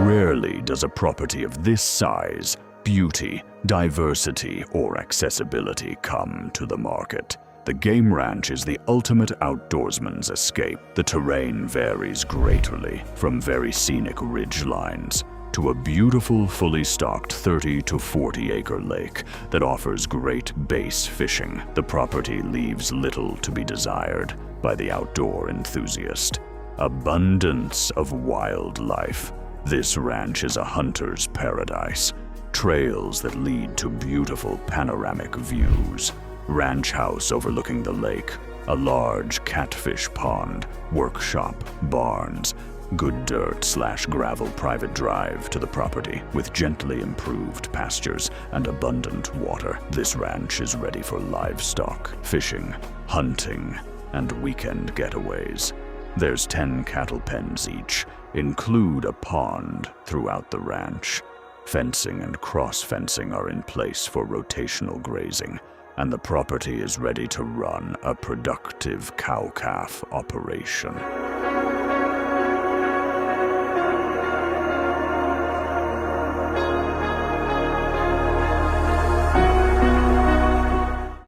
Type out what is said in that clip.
Rarely does a property of this size, beauty, diversity, or accessibility come to the market. The game ranch is the ultimate outdoorsman's escape. The terrain varies greatly, from very scenic ridge lines to a beautiful, fully stocked 30 to 40 acre lake that offers great bass fishing. The property leaves little to be desired by the outdoor enthusiast. Abundance of wildlife. This ranch is a hunter's paradise. Trails that lead to beautiful panoramic views. Ranch house overlooking the lake. A large catfish pond. Workshop, barns. Good dirt/gravel private drive to the property with gently improved pastures and abundant water. This ranch is ready for livestock, fishing, hunting, and weekend getaways. There's 10 cattle pens each. Include a pond throughout the ranch. Fencing and cross-fencing are in place for rotational grazing, and the property is ready to run a productive cow-calf operation.